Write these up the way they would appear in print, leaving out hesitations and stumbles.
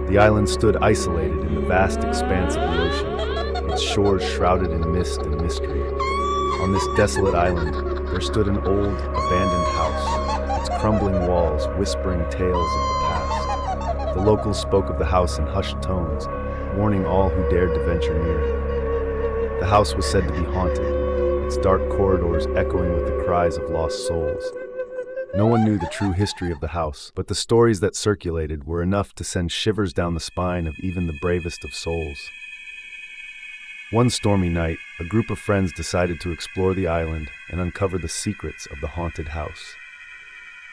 The island stood isolated in the vast expanse of the ocean, its shores shrouded in mist and mystery. On this desolate island, there stood an old, abandoned house, its crumbling walls whispering tales of the past. The locals spoke of the house in hushed tones, warning all who dared to venture near. The house was said to be haunted, its dark corridors echoing with the cries of lost souls. No one knew the true history of the house, but the stories that circulated were enough to send shivers down the spine of even the bravest of souls. One stormy night, a group of friends decided to explore the island and uncover the secrets of the haunted house.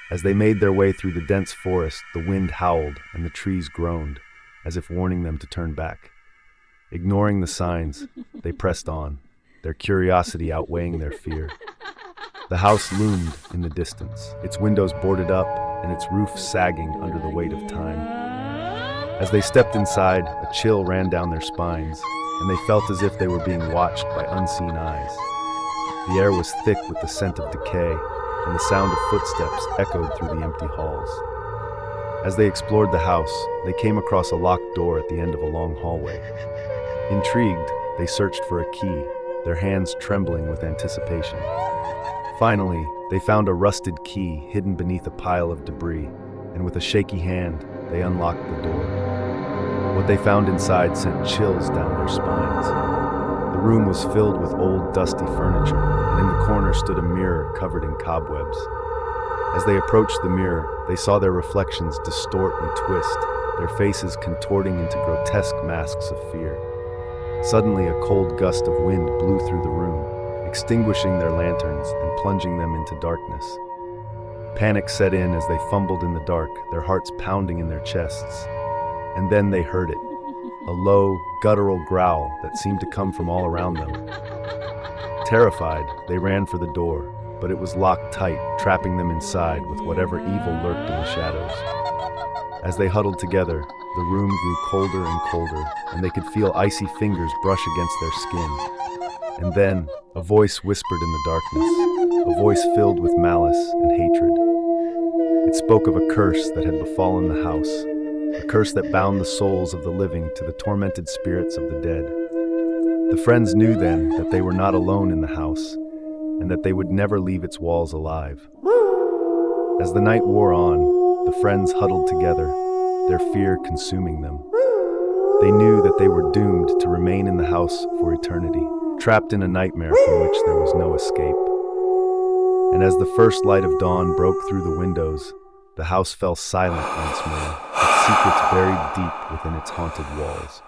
As they made their way through the dense forest, the wind howled and the trees groaned, as if warning them to turn back. Ignoring the signs, they pressed on, their curiosity outweighing their fear. The house loomed in the distance, its windows boarded up and its roof sagging under the weight of time. As they stepped inside, a chill ran down their spines, and they felt as if they were being watched by unseen eyes. The air was thick with the scent of decay, and the sound of footsteps echoed through the empty halls. As they explored the house, they came across a locked door at the end of a long hallway. Intrigued, they searched for a key, their hands trembling with anticipation. Finally, they found a rusted key hidden beneath a pile of debris, and with a shaky hand, they unlocked the door. What they found inside sent chills down their spines. The room was filled with old, dusty furniture, and in the corner stood a mirror covered in cobwebs. As they approached the mirror, they saw their reflections distort and twist, their faces contorting into grotesque masks of fear. Suddenly, a cold gust of wind blew through the room, extinguishing their lanterns and plunging them into darkness. Panic set in as they fumbled in the dark, their hearts pounding in their chests. And then they heard it, a low, guttural growl that seemed to come from all around them. Terrified, they ran for the door, but it was locked tight, trapping them inside with whatever evil lurked in the shadows. As they huddled together, the room grew colder and colder, and they could feel icy fingers brush against their skin. And then, a voice whispered in the darkness, a voice filled with malice and hatred. It spoke of a curse that had befallen the house, a curse that bound the souls of the living to the tormented spirits of the dead. The friends knew then that they were not alone in the house, and that they would never leave its walls alive. As the night wore on, the friends huddled together, their fear consuming them. They knew that they were doomed to remain in the house for eternity, trapped in a nightmare from which there was no escape. And as the first light of dawn broke through the windows, the house fell silent once more, its secrets buried deep within its haunted walls.